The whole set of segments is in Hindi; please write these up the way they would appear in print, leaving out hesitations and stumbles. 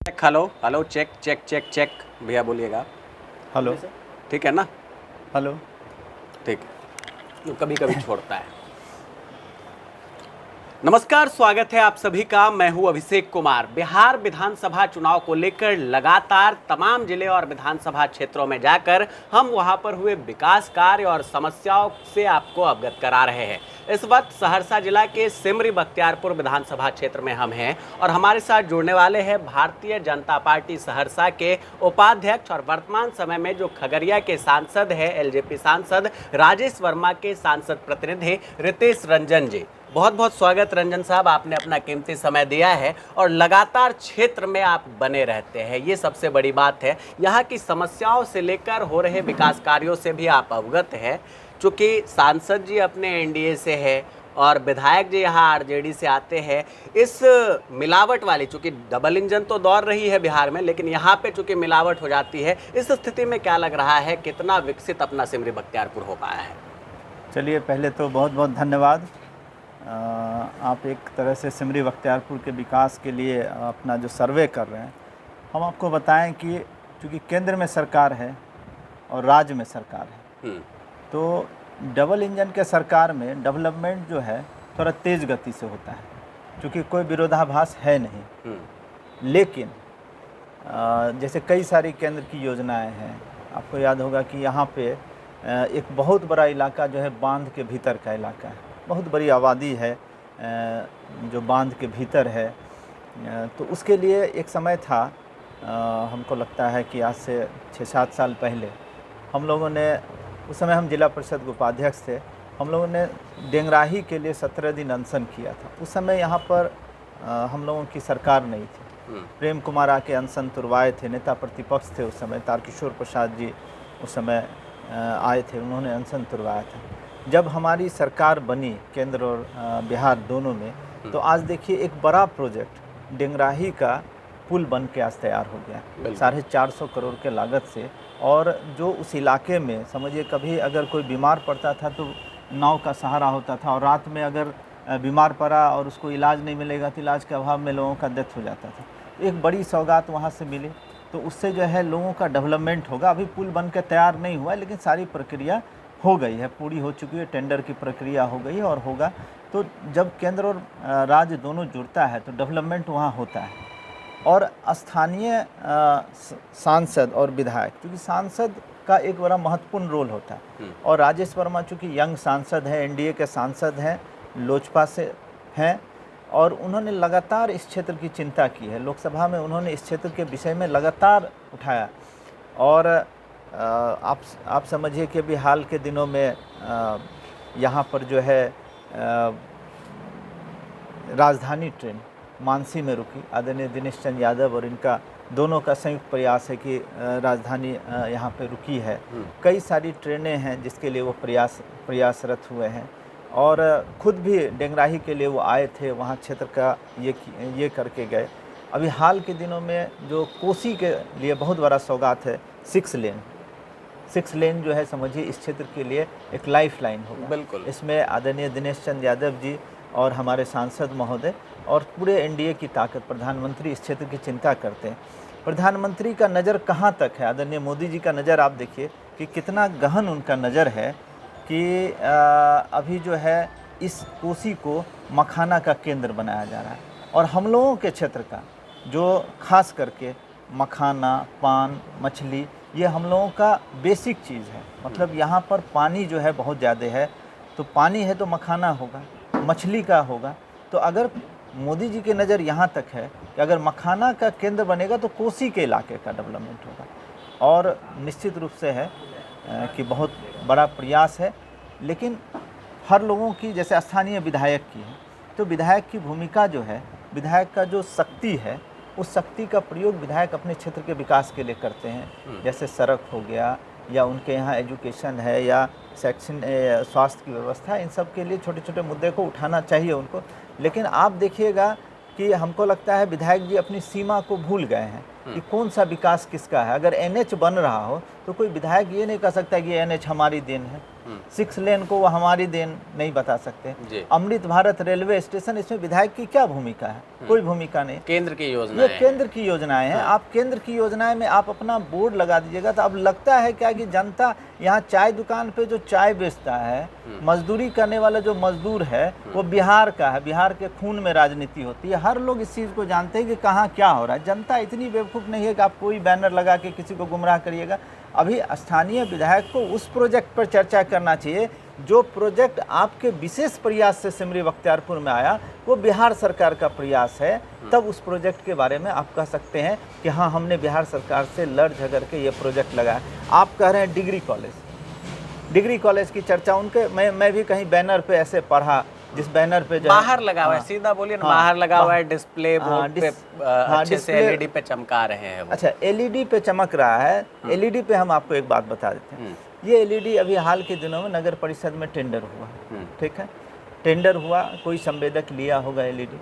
Hello hello, check check check check. भैया बोलिएगा। हेलो। ठीक है ना? हेलो। ठीक है, जो कभी कभी छोड़ता है। नमस्कार, स्वागत है आप सभी का। मैं हूं अभिषेक कुमार। बिहार विधानसभा चुनाव को लेकर लगातार तमाम जिले और विधानसभा क्षेत्रों में जाकर हम वहां पर हुए विकास कार्य और समस्याओं से आपको अवगत करा रहे हैं। इस वक्त सहरसा जिला के सिमरी बख्तियारपुर विधानसभा क्षेत्र में हम हैं और हमारे साथ जुड़ने वाले हैं भारतीय जनता पार्टी सहरसा के उपाध्यक्ष और वर्तमान समय में जो खगड़िया के सांसद है, एलजेपी सांसद राजेश वर्मा के सांसद प्रतिनिधि रितेश रंजन जी। बहुत बहुत स्वागत रंजन साहब, आपने अपना कीमती समय दिया है और लगातार क्षेत्र में आप बने रहते हैं, ये सबसे बड़ी बात है। यहाँ की समस्याओं से लेकर हो रहे विकास कार्यों से भी आप अवगत हैं। चूँकि सांसद जी अपने एनडीए से है और विधायक जी यहाँ आरजेडी से आते हैं। इस मिलावट वाली, चूँकि डबल इंजन तो दौड़ रही है बिहार में, लेकिन यहाँ पे चूँकि मिलावट हो जाती है, इस स्थिति में क्या लग रहा है, कितना विकसित अपना सिमरी बख्तियारपुर हो पाया है? चलिए, पहले तो बहुत बहुत धन्यवाद। आप एक तरह से सिमरी बख्तियारपुर के विकास के लिए अपना जो सर्वे कर रहे हैं। हम आपको बताएं कि चूँकि केंद्र में सरकार है और राज्य में सरकार है, तो डबल इंजन के सरकार में डेवलपमेंट जो है थोड़ा तेज़ गति से होता है, क्योंकि कोई विरोधाभास है नहीं। लेकिन जैसे कई सारी केंद्र की योजनाएं हैं, आपको याद होगा कि यहाँ पे एक बहुत बड़ा इलाका जो है बांध के भीतर का इलाका है, बहुत बड़ी आबादी है जो बांध के भीतर है। तो उसके लिए एक समय था, हमको लगता है कि आज से 6-7 साल पहले हम लोगों ने, उस समय हम जिला परिषद के उपाध्यक्ष थे, हम लोगों ने डेंगराही के लिए 17 दिन अनशन किया था। उस समय यहाँ पर हम लोगों की सरकार नहीं थी। प्रेम कुमार आके अनशन तुड़वाए थे, नेता प्रतिपक्ष थे उस समय, तारकिशोर प्रसाद जी उस समय आए थे, उन्होंने अनशन तुड़वाया था। जब हमारी सरकार बनी केंद्र और बिहार दोनों में, तो आज देखिए एक बड़ा प्रोजेक्ट डेंगराही का पुल बन के आज तैयार हो गया 450 करोड़ के लागत से। और जो उस इलाके में समझिए, कभी अगर कोई बीमार पड़ता था तो नाव का सहारा होता था, और रात में अगर बीमार पड़ा और उसको इलाज नहीं मिलेगा तो इलाज के अभाव में लोगों का डेथ हो जाता था। एक बड़ी सौगात वहाँ से मिली, तो उससे जो है लोगों का डेवलपमेंट होगा। अभी पुल बन के तैयार नहीं हुआ, लेकिन सारी प्रक्रिया हो गई है, पूरी हो चुकी है, टेंडर की प्रक्रिया हो गई है और होगा। तो जब केंद्र और राज्य दोनों जुड़ता है तो डेवलपमेंट वहाँ होता है। और स्थानीय सांसद और विधायक, क्योंकि सांसद का एक बड़ा महत्वपूर्ण रोल होता है, और राजेश वर्मा चूँकि यंग सांसद हैं, एनडीए के सांसद हैं, लोजपा से हैं, और उन्होंने लगातार इस क्षेत्र की चिंता की है। लोकसभा में उन्होंने इस क्षेत्र के विषय में लगातार उठाया। और आप समझिए कि अभी हाल के दिनों में यहाँ पर जो है राजधानी ट्रेन मानसी में रुकी। आदरणीय दिनेश चंद्र यादव और इनका दोनों का संयुक्त प्रयास है कि राजधानी यहाँ पे रुकी है। कई सारी ट्रेनें हैं जिसके लिए वो प्रयासरत हुए हैं, और खुद भी डेंगराही के लिए वो आए थे, वहाँ क्षेत्र का ये करके गए। अभी हाल के दिनों में जो कोसी के लिए बहुत बड़ा सौगात है, 6 लेन जो है, समझिए इस क्षेत्र के लिए एक लाइफ लाइन होगा। बिल्कुल। इसमें आदरणीय दिनेश चंद्र यादव जी और हमारे सांसद महोदय और पूरे एनडीए की ताकत, प्रधानमंत्री इस क्षेत्र की चिंता करते हैं। प्रधानमंत्री का नज़र कहाँ तक है, आदरणीय मोदी जी का नज़र आप देखिए कि कितना गहन उनका नज़र है कि अभी जो है इस कोसी को मखाना का केंद्र बनाया जा रहा है। और हम लोगों के क्षेत्र का जो खास करके मखाना, पान, मछली, ये हम लोगों का बेसिक चीज़ है। मतलब यहाँ पर पानी जो है बहुत ज़्यादा है, तो पानी है तो मखाना होगा, मछली का होगा। तो अगर मोदी जी की नज़र यहाँ तक है कि अगर मखाना का केंद्र बनेगा तो कोसी के इलाके का डेवलपमेंट होगा। और निश्चित रूप से है कि बहुत बड़ा प्रयास है, लेकिन हर लोगों की, जैसे स्थानीय विधायक की है, तो विधायक की भूमिका जो है, विधायक का जो शक्ति है, उस शक्ति का प्रयोग विधायक अपने क्षेत्र के विकास के लिए करते हैं। जैसे सड़क हो गया, या उनके यहाँ एजुकेशन है, या स्वास्थ्य की व्यवस्था, इन सब के लिए छोटे छोटे मुद्दे को उठाना चाहिए उनको। लेकिन आप देखिएगा कि हमको लगता है विधायक जी अपनी सीमा को भूल गए हैं कि कौन सा विकास किसका है। अगर एनएच बन रहा हो तो कोई विधायक ये नहीं कह सकता कि ये एनएच हमारी देन है। 6 लेन को वो हमारी देन नहीं बता सकते। जी। अमृत भारत रेलवे स्टेशन, इसमें विधायक की क्या भूमिका है? कोई भूमिका नहीं। केंद्र की योजना ये केंद्र की योजनाएं हैं। आप केंद्र की योजनाएं में आप अपना बोर्ड लगा दीजिएगा तो अब लगता है क्या कि जनता यहाँ चाय दुकान पे जो चाय बेचता है, मजदूरी करने वाला जो मजदूर है वो बिहार का है, बिहार के खून में राजनीति होती है। हर लोग इस चीज़ को जानते हैं कि कहाँ क्या हो रहा है। जनता इतनी बेवकूफ़ नहीं है कि आप कोई बैनर लगा के किसी को गुमराह करिएगा। अभी स्थानीय विधायक को उस प्रोजेक्ट पर चर्चा करना चाहिए जो प्रोजेक्ट आपके विशेष प्रयास से सिमरी बख्तियारपुर में आया, वो बिहार सरकार का प्रयास है। तब उस प्रोजेक्ट के बारे में आप कह सकते हैं कि हाँ, हमने बिहार सरकार से लड़ झगड़ के ये प्रोजेक्ट लगाया। आप कह रहे हैं डिग्री कॉलेज की चर्चा उनके, मैं भी कहीं बैनर पे ऐसे पढ़ा, जिस बैनर पे जो बाहर लगा हुआ है, सीधा बोलिए ना, बाहर लगा हुआ है, डिस्प्ले बोर्ड पे अच्छे से डिस्प्ले- एलईडी पे चमका रहे हैं वो। अच्छा, एलईडी पे चमक रहा है। एलईडी पे हम आपको एक बात बता देते हैं। ये एलईडी अभी हाल के दिनों में नगर परिषद में टेंडर हुआ, ठीक है, टेंडर हुआ, कोई संवेदक लिया होगा एलईडी।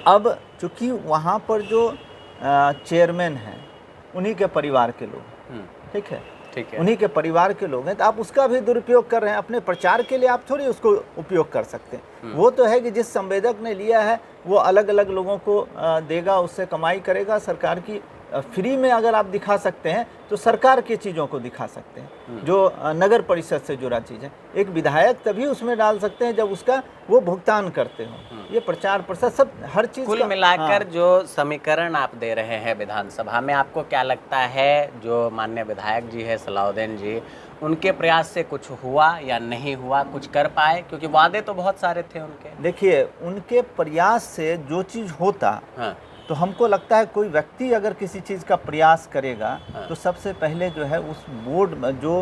अब चूंकि वहाँ पर जो चेयरमैन हैं उन्हीं के परिवार के लोग, ठीक है, उन्हीं के परिवार के लोग हैं, तो आप उसका भी दुरुपयोग कर रहे हैं अपने प्रचार के लिए। आप थोड़ी उसको उपयोग कर सकते हैं। वो तो है कि जिस संवेदक ने लिया है वो अलग अलग लोगों को देगा, उससे कमाई करेगा। सरकार की फ्री में अगर आप दिखा सकते हैं तो सरकार की चीज़ों को दिखा सकते हैं जो नगर परिषद से जुड़ा चीज़ है। एक विधायक तभी उसमें डाल सकते हैं जब उसका वो भुगतान करते हो। ये प्रचार प्रसार सब हर चीज़ कुल मिलाकर जो समीकरण आप दे रहे हैं विधानसभा में, आपको क्या लगता है जो माननीय विधायक जी है सलाउद्दीन जी, उनके प्रयास से कुछ हुआ या नहीं हुआ, कुछ कर पाए? क्योंकि वादे तो बहुत सारे थे उनके। देखिए, उनके प्रयास से जो चीज़ होता, तो हमको लगता है कोई व्यक्ति अगर किसी चीज़ का प्रयास करेगा तो सबसे पहले जो है उस बोर्ड जो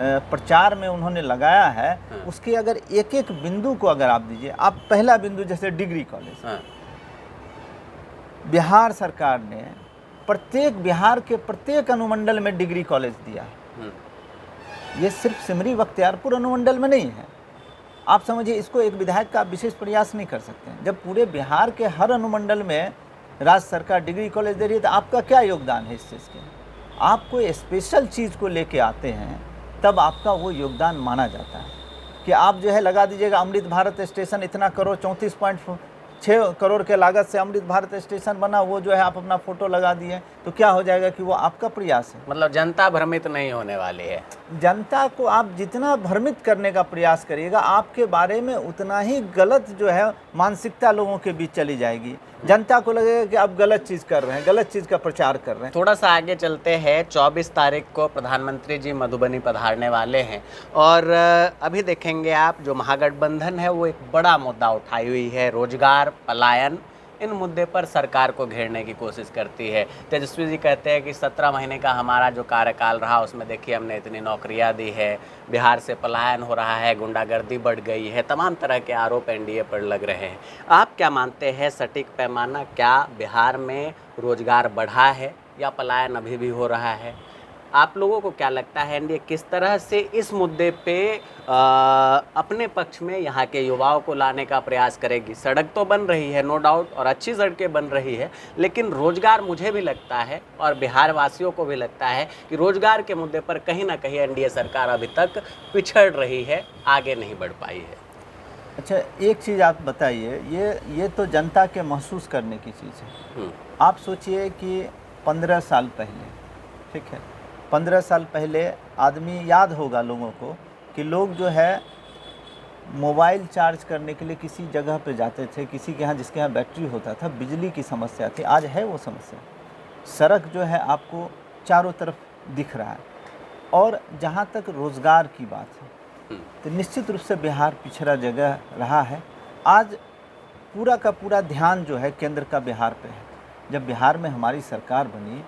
प्रचार में उन्होंने लगाया है उसके अगर एक एक बिंदु को अगर आप दीजिए। आप पहला बिंदु जैसे डिग्री कॉलेज, बिहार सरकार ने बिहार के प्रत्येक अनुमंडल में डिग्री कॉलेज दिया। ये सिर्फ सिमरी बख्तियारपुर अनुमंडल में नहीं है। आप समझिए, इसको एक विधायक का विशेष प्रयास नहीं कर सकते। जब पूरे बिहार के हर अनुमंडल में राज्य सरकार डिग्री कॉलेज दे रही है तो आपका क्या योगदान है इस चीज़ के? आप कोई स्पेशल चीज़ को लेके आते हैं तब आपका वो योगदान माना जाता है। कि आप जो है लगा दीजिएगा अमृत भारत स्टेशन, इतना करोड़ 34.6 करोड़ के लागत से अमृत भारत स्टेशन बना, वो जो है आप अपना फोटो लगा दिए तो क्या हो जाएगा कि वो आपका प्रयास है। मतलब जनता भ्रमित नहीं होने वाली है। जनता को आप जितना भ्रमित करने का प्रयास करिएगा, आपके बारे में उतना ही गलत जो है मानसिकता लोगों के बीच चली जाएगी। जनता को लगेगा कि आप गलत चीज़ कर रहे हैं, गलत चीज़ का प्रचार कर रहे हैं। थोड़ा सा आगे चलते हैं। 24 तारीख को प्रधानमंत्री जी मधुबनी पधारने वाले हैं और अभी देखेंगे आप जो महागठबंधन है वो एक बड़ा मुद्दा उठाई हुई है, रोजगार, पलायन। इन मुद्दे पर सरकार को घेरने की कोशिश करती है। तेजस्वी जी कहते हैं कि 17 महीने का हमारा जो कार्यकाल रहा उसमें देखिए हमने इतनी नौकरियां दी है, बिहार से पलायन हो रहा है, गुंडागर्दी बढ़ गई है, तमाम तरह के आरोप एनडीए पर लग रहे हैं। आप क्या मानते हैं सटीक पैमाना क्या बिहार में रोजगार बढ़ा है या पलायन अभी भी हो रहा है? आप लोगों को क्या लगता है एनडीए किस तरह से इस मुद्दे पे अपने पक्ष में यहाँ के युवाओं को लाने का प्रयास करेगी? सड़क तो बन रही है नो डाउट और अच्छी सड़कें बन रही है, लेकिन रोजगार मुझे भी लगता है और बिहार वासियों को भी लगता है कि रोजगार के मुद्दे पर कहीं ना कहीं एनडीए सरकार अभी तक पिछड़ रही है, आगे नहीं बढ़ पाई है। अच्छा, एक चीज़ आप बताइए, ये तो जनता के महसूस करने की चीज़ है। आप सोचिए कि 15 साल पहले, ठीक है, 15 साल पहले आदमी याद होगा लोगों को कि लोग जो है मोबाइल चार्ज करने के लिए किसी जगह पे जाते थे, किसी के यहाँ जिसके यहाँ बैटरी होता था, बिजली की समस्या थी। आज है वो समस्या। सड़क जो है आपको चारों तरफ दिख रहा है। और जहाँ तक रोज़गार की बात है तो निश्चित रूप से बिहार पिछड़ा जगह रहा है। आज पूरा का पूरा ध्यान जो है केंद्र का बिहार पे है। जब बिहार में हमारी सरकार बनी,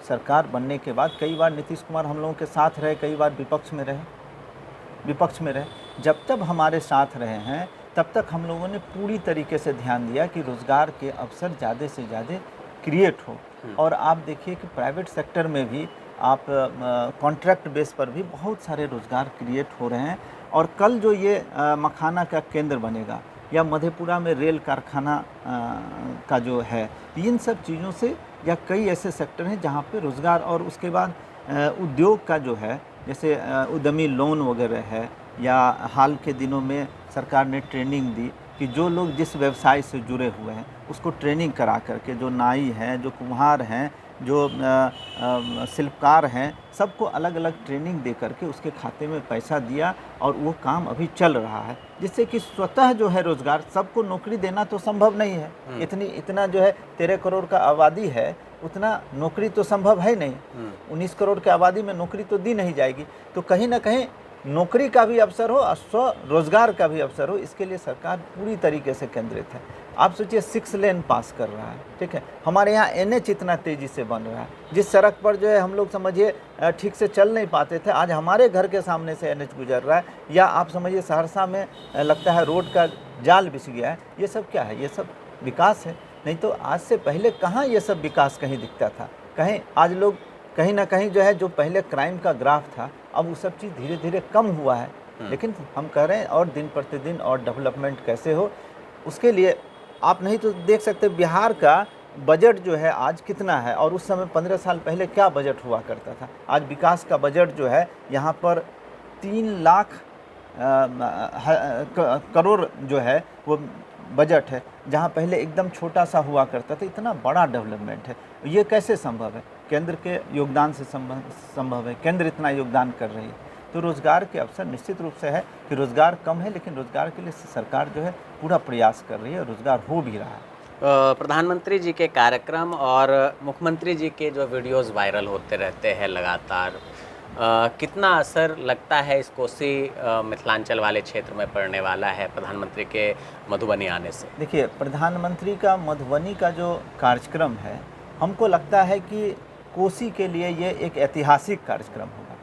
सरकार बनने के बाद कई बार नीतीश कुमार हम लोगों के साथ रहे, कई बार विपक्ष में रहे। जब तक हमारे साथ रहे हैं तब तक हम लोगों ने पूरी तरीके से ध्यान दिया कि रोज़गार के अवसर ज़्यादा से ज़्यादा क्रिएट हो। और आप देखिए कि प्राइवेट सेक्टर में भी आप कॉन्ट्रैक्ट बेस पर भी बहुत सारे रोज़गार क्रिएट हो रहे हैं। और कल जो ये मखाना का केंद्र बनेगा या मधेपुरा में रेल कारखाना का जो है, इन सब चीज़ों से या कई ऐसे सेक्टर हैं जहाँ पे रोज़गार और उसके बाद उद्योग का जो है जैसे उद्यमी लोन वगैरह है, या हाल के दिनों में सरकार ने ट्रेनिंग दी कि जो लोग जिस व्यवसाय से जुड़े हुए हैं उसको ट्रेनिंग करा करके, जो नाई हैं, जो कुम्हार हैं, जो शिल्पकार हैं, सबको अलग अलग ट्रेनिंग दे करके उसके खाते में पैसा दिया और वो काम अभी चल रहा है, जिससे कि स्वतः जो है रोज़गार, सबको नौकरी देना तो संभव नहीं है। इतना जो है 13 करोड़ का आबादी है, उतना नौकरी तो संभव है नहीं। 19 करोड़ की आबादी में नौकरी तो दी नहीं जाएगी। तो कहीं ना कहीं नौकरी का भी अवसर हो और स्वरोजगार का भी अवसर हो, इसके लिए सरकार पूरी तरीके से केंद्रित है। आप सोचिए 6 लेन पास कर रहा है, ठीक है, हमारे यहाँ NH इतना तेज़ी से बन रहा है, जिस सड़क पर जो है हम लोग समझिए ठीक से चल नहीं पाते थे, आज हमारे घर के सामने से NH गुजर रहा है। या आप समझिए सहरसा में लगता है रोड का जाल बिछ गया है। ये सब क्या है? ये सब विकास है। नहीं तो आज से पहले कहाँ ये सब विकास कहीं दिखता था? कहीं आज लोग कहीं ना कहीं जो है, जो पहले क्राइम का ग्राफ था, अब वो सब चीज़ धीरे धीरे कम हुआ है। लेकिन हम कह रहे हैं और दिन प्रतिदिन और डेवलपमेंट कैसे हो, उसके लिए आप नहीं तो देख सकते बिहार का बजट जो है आज कितना है, और उस समय 15 साल पहले क्या बजट हुआ करता था। आज विकास का बजट जो है यहाँ पर 3 लाख करोड़ जो है वो बजट है, जहाँ पहले एकदम छोटा सा हुआ करता था। इतना बड़ा डेवलपमेंट है, ये कैसे संभव है? केंद्र के योगदान से संभव है। केंद्र इतना योगदान कर रही है, तो रोज़गार के अवसर निश्चित रूप से है कि रोज़गार कम है, लेकिन रोज़गार के लिए सरकार जो है पूरा प्रयास कर रही है, रोज़गार हो भी रहा है। प्रधानमंत्री जी के कार्यक्रम और मुख्यमंत्री जी के जो वीडियोस वायरल होते रहते हैं लगातार, कितना असर लगता है इस कोसी मिथिलांचल वाले क्षेत्र में पड़ने वाला है प्रधानमंत्री के मधुबनी आने से? देखिए, प्रधानमंत्री का मधुबनी का जो कार्यक्रम है, हमको लगता है कि कोसी के लिए ये एक ऐतिहासिक कार्यक्रम होगा।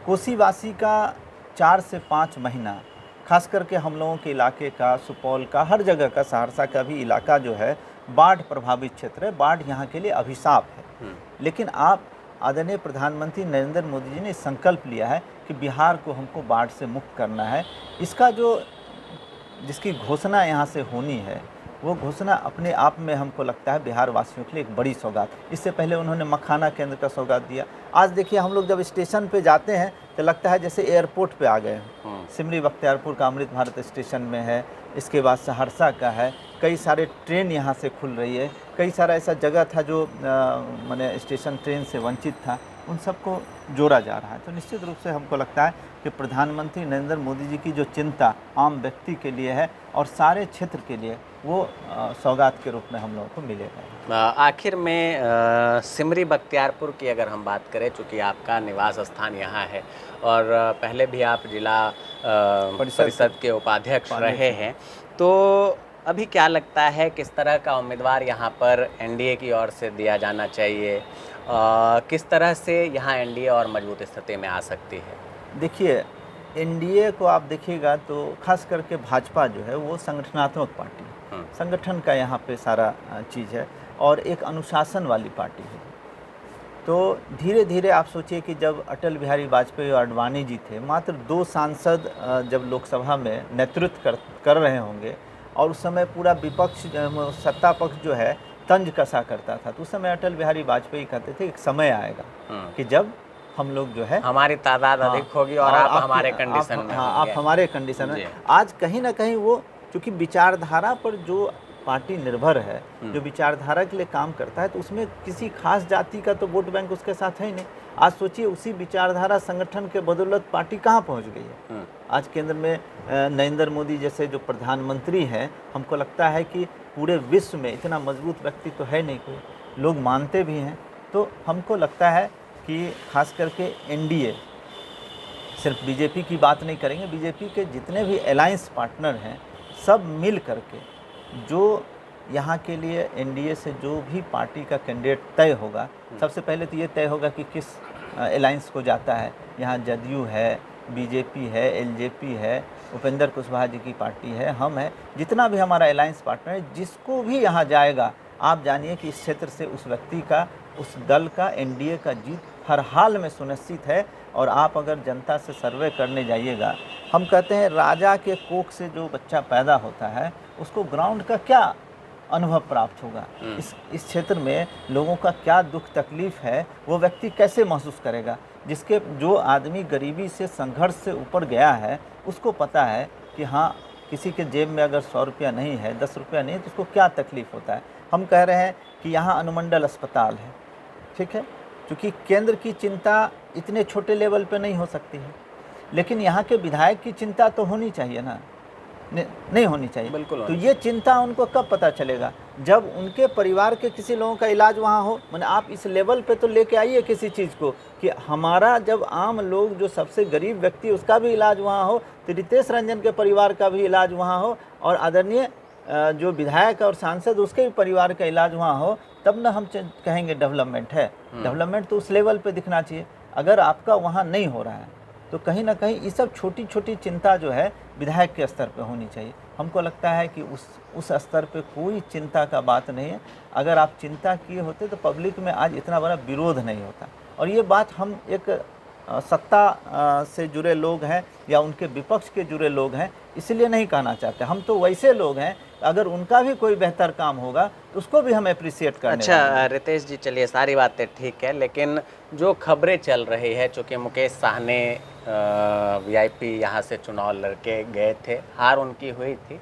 कोसीवासी का 4 से 5 महीना, खास करके हम लोगों के इलाके का, सुपौल का, हर जगह का, सहरसा का भी इलाका जो है बाढ़ प्रभावित क्षेत्र है। बाढ़ यहाँ के लिए अभिशाप है। लेकिन आप आदरणीय प्रधानमंत्री नरेंद्र मोदी जी ने संकल्प लिया है कि बिहार को हमको बाढ़ से मुक्त करना है। इसका जिसकी घोषणा यहाँ से होनी है, वो घोषणा अपने आप में हमको लगता है बिहार वासियों के लिए एक बड़ी सौगात। इससे पहले उन्होंने मखाना केंद्र का सौगात दिया। आज देखिए, हम लोग जब स्टेशन पे जाते हैं तो लगता है जैसे एयरपोर्ट पे आ गए हैं। सिमरी बख्तियारपुर का अमृत भारत स्टेशन में है, इसके बाद सहरसा का है, कई सारे ट्रेन यहाँ से खुल रही है। कई सारा ऐसा जगह था जो माने स्टेशन ट्रेन से वंचित था, उन सबको जोड़ा जा रहा है। तो निश्चित रूप से हमको लगता है कि प्रधानमंत्री नरेंद्र मोदी जी की जो चिंता आम व्यक्ति के लिए है और सारे क्षेत्र के लिए, वो सौगात के रूप में हम लोगों को मिलेगा। आखिर में सिमरी बख्तियारपुर की अगर हम बात करें, चूँकि आपका निवास स्थान यहाँ है और पहले भी आप जिला परिषद के उपाध्यक्ष रहे हैं, तो अभी क्या लगता है किस तरह का उम्मीदवार यहाँ पर एनडीए की ओर से दिया जाना चाहिए? किस तरह से यहाँ एनडीए और मजबूत स्थिति में आ सकती है? देखिए, एनडीए को आप देखिएगा तो खास करके भाजपा जो है वो संगठनात्मक पार्टी है। संगठन का यहाँ पे सारा चीज़ है और एक अनुशासन वाली पार्टी है। तो धीरे धीरे आप सोचिए कि जब अटल बिहारी वाजपेयी और आडवाणी जी थे, मात्र 2 सांसद जब लोकसभा में नेतृत्व कर रहे होंगे और उस समय पूरा विपक्ष, सत्ता पक्ष जो है तंज कसा करता था, तो उस समय अटल बिहारी वाजपेयी कहते थे एक समय आएगा कि जब हम लोग जो है हमारी तादाद अधिक होगी और आप हमारे कंडीशन में, आप हमारे कंडीशन में। आज कहीं ना कहीं वो, चूँकि विचारधारा पर जो पार्टी निर्भर है, जो विचारधारा के लिए काम करता है, तो उसमें किसी खास जाति का तो वोट बैंक उसके साथ है ही नहीं। आज सोचिए, उसी विचारधारा संगठन के बदौलत पार्टी कहाँ पहुँच गई है। आज केंद्र में नरेंद्र मोदी जैसे जो प्रधानमंत्री हैं, हमको लगता है कि पूरे विश्व में इतना मजबूत व्यक्ति तो है नहीं कोई, लोग मानते भी हैं। तो हमको लगता है कि खास करके एनडीए, सिर्फ बीजेपी की बात नहीं करेंगे, बीजेपी के जितने भी अलायंस पार्टनर हैं, सब मिल करके जो यहाँ के लिए एनडीए से जो भी पार्टी का कैंडिडेट तय होगा, सबसे पहले तो ये तय होगा कि किस अलायंस को जाता है। यहाँ जदयू है, बीजेपी है, एलजेपी है, उपेंद्र कुशवाहा जी की पार्टी है, हम है, जितना भी हमारा अलायंस पार्टनर है, जिसको भी यहाँ जाएगा, आप जानिए कि इस क्षेत्र से उस व्यक्ति का, उस दल का, एनडीए का जीत हर हाल में सुनिश्चित है। और आप अगर जनता से सर्वे करने जाइएगा, हम कहते हैं राजा के कोख से जो बच्चा पैदा होता है उसको ग्राउंड का क्या अनुभव प्राप्त होगा, इस क्षेत्र में लोगों का क्या दुख तकलीफ़ है, वो व्यक्ति कैसे महसूस करेगा। जिसके जो आदमी गरीबी से संघर्ष से ऊपर गया है उसको पता है कि हाँ, किसी के जेब में अगर 100 रुपया नहीं है, 10 रुपया नहीं है, तो उसको क्या तकलीफ़ होता है। हम कह रहे हैं कि यहाँ अनुमंडल अस्पताल है, ठीक है, क्योंकि केंद्र की चिंता इतने छोटे लेवल पे नहीं हो सकती है, लेकिन यहाँ के विधायक की चिंता तो होनी चाहिए ना, नहीं होनी चाहिए। बिल्कुल। तो ये चिंता उनको कब पता चलेगा? जब उनके परिवार के किसी लोगों का इलाज वहाँ हो। मैंने आप इस लेवल पे तो लेके आइए किसी चीज़ को कि हमारा जब आम लोग जो सबसे गरीब व्यक्ति उसका भी इलाज वहाँ हो, तो रितेश रंजन के परिवार का भी इलाज वहाँ हो, और आदरणीय जो विधायक और सांसद उसके भी परिवार का इलाज वहाँ हो, तब ना हम कहेंगे डेवलपमेंट है। डेवलपमेंट तो उस लेवल पे दिखना चाहिए। अगर आपका वहाँ नहीं हो रहा है तो कहीं ना कहीं ये सब छोटी छोटी चिंता जो है विधायक के स्तर पे होनी चाहिए। हमको लगता है कि उस स्तर पे कोई चिंता का बात नहीं है। अगर आप चिंता किए होते तो पब्लिक में आज इतना बड़ा विरोध नहीं होता। और ये बात हम एक सत्ता से जुड़े लोग हैं या उनके विपक्ष के जुड़े लोग हैं इसलिए नहीं कहना चाहते। हम तो वैसे लोग हैं, अगर उनका भी कोई बेहतर काम होगा तो उसको भी हम अप्रिशिएट करने वाले हैं। अच्छा रितेश जी, चलिए सारी बातें ठीक है, लेकिन जो खबरें चल रही है, चूँकि मुकेश साहनी वीआईपी यहाँ से चुनाव लड़के गए थे, हार उनकी हुई थी,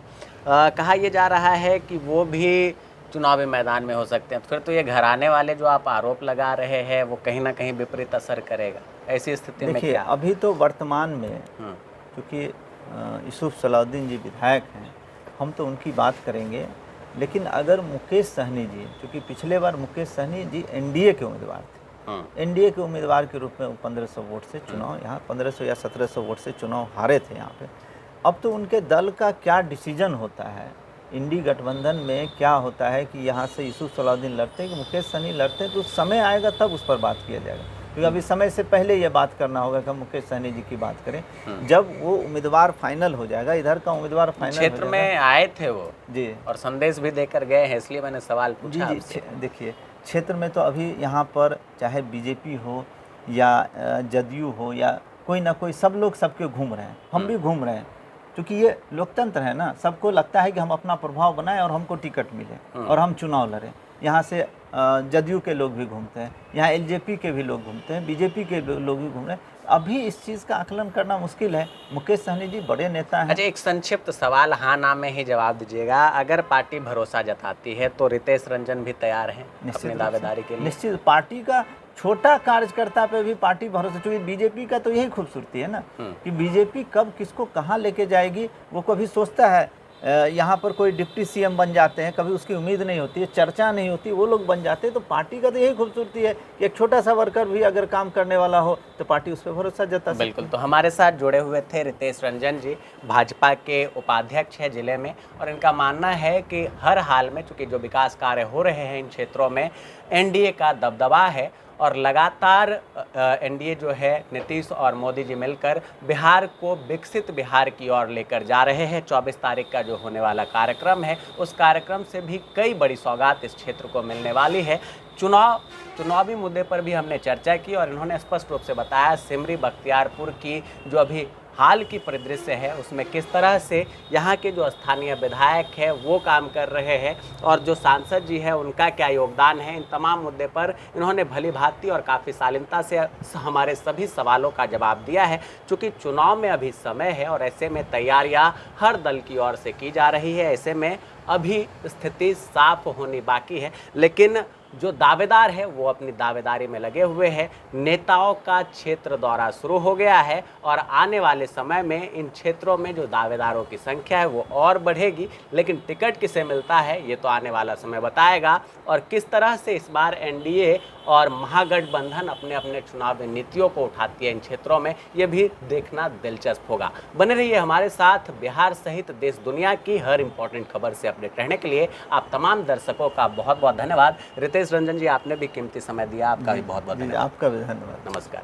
कहा यह जा रहा है कि वो भी चुनावी मैदान में हो सकते हैं, तो फिर तो ये घराने वाले जो आप आरोप लगा रहे हैं वो कहीं ना कहीं विपरीत असर करेगा। ऐसी स्थिति में क्या? अभी तो वर्तमान में क्योंकि यूसुफ सलाउद्दीन जी विधायक हैं, हम तो उनकी बात करेंगे, लेकिन अगर मुकेश सहनी जी, क्योंकि पिछले बार मुकेश सहनी जी एनडीए के उम्मीदवार थे, एनडीए के उम्मीदवार के रूप में 1500 वोट से चुनाव, यहाँ 1500 या 1700 वोट से चुनाव हारे थे यहाँ पे। अब तो उनके दल का क्या डिसीजन होता है, इंडी गठबंधन में क्या होता है कि यहाँ से यूसुफ सलाउद्दीन लड़ते हैं कि मुकेश सहनी लड़ते हैं, तो समय आएगा तब उस पर बात किया जाएगा। क्योंकि अभी समय से पहले ये बात करना होगा कि हम मुकेश सहनी जी की बात करें। जब वो उम्मीदवार फाइनल हो जाएगा, इधर का उम्मीदवार फाइनल क्षेत्र में आए थे वो जी, और संदेश भी देकर गए हैं, इसलिए मैंने सवाल पूछा। जी देखिए, क्षेत्र में तो अभी यहाँ पर चाहे बीजेपी हो या जदयू हो या कोई ना कोई, सब लोग सबके घूम रहे हैं, हम भी घूम रहे हैं, क्योंकि ये लोकतंत्र है ना। सबको लगता है कि हम अपना प्रभाव बनाएं और हमको टिकट मिले और हम चुनाव लड़ें। यहाँ से जदयू के लोग भी घूमते हैं, यहाँ एलजेपी के भी लोग घूमते हैं, बीजेपी के लोग भी घूम रहे हैं। अभी इस चीज़ का आकलन करना मुश्किल है। मुकेश सहनी जी बड़े नेता हैं। अच्छा, एक संक्षिप्त सवाल, हाँ ना में ही जवाब दीजिएगा। अगर पार्टी भरोसा जताती है तो रितेश रंजन भी तैयार हैं अपनी दावेदारी के लिए? निश्चित, पार्टी का छोटा कार्यकर्ता पे भी पार्टी भरोसा, क्योंकि बीजेपी का तो यही खूबसूरती है ना कि बीजेपी कब किसको कहाँ लेके जाएगी वो कभी सोचता है। यहाँ पर कोई डिप्टी सीएम बन जाते हैं, कभी उसकी उम्मीद नहीं होती है, चर्चा नहीं होती, वो लोग बन जाते हैं। तो पार्टी का तो यही खूबसूरती है कि एक छोटा सा वर्कर भी अगर काम करने वाला हो तो पार्टी उस पर भरोसा जता सकती है। बिल्कुल। तो हमारे साथ जुड़े हुए थे रितेश रंजन जी, भाजपा के उपाध्यक्ष है जिले में, और इनका मानना है कि हर हाल में चूँकि जो विकास कार्य हो रहे हैं इन क्षेत्रों में एनडीए का दबदबा है, और लगातार एनडीए जो है नीतीश और मोदी जी मिलकर बिहार को विकसित बिहार की ओर लेकर जा रहे हैं। 24 तारीख का जो होने वाला कार्यक्रम है, उस कार्यक्रम से भी कई बड़ी सौगात इस क्षेत्र को मिलने वाली है। चुनावी मुद्दे पर भी हमने चर्चा की और इन्होंने स्पष्ट रूप से बताया सिमरी बख्तियारपुर की जो अभी हाल की परिदृश्य है उसमें किस तरह से यहाँ के जो स्थानीय विधायक है वो काम कर रहे हैं और जो सांसद जी है उनका क्या योगदान है। इन तमाम मुद्दे पर इन्होंने भली भांति और काफ़ी शालीनता से हमारे सभी सवालों का जवाब दिया है। चूँकि चुनाव में अभी समय है और ऐसे में तैयारियाँ हर दल की ओर से की जा रही है, ऐसे में अभी स्थिति साफ होनी बाकी है, लेकिन जो दावेदार है वो अपनी दावेदारी में लगे हुए हैं। नेताओं का क्षेत्र दौरा शुरू हो गया है और आने वाले समय में इन क्षेत्रों में जो दावेदारों की संख्या है वो और बढ़ेगी, लेकिन टिकट किसे मिलता है ये तो आने वाला समय बताएगा। और किस तरह से इस बार एनडीए और महागठबंधन अपने अपने चुनावी नीतियों को उठाती है इन क्षेत्रों में, ये भी देखना दिलचस्प होगा। बने रहिए हमारे साथ। बिहार सहित देश दुनिया की हर इंपॉर्टेंट खबर से अपडेट रहने के लिए आप तमाम दर्शकों का बहुत बहुत धन्यवाद। रितेश रंजन जी, आपने भी कीमती समय दिया, आपका भी बहुत बहुत धन्यवाद। आपका भी धन्यवाद। नमस्कार।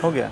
हो गया।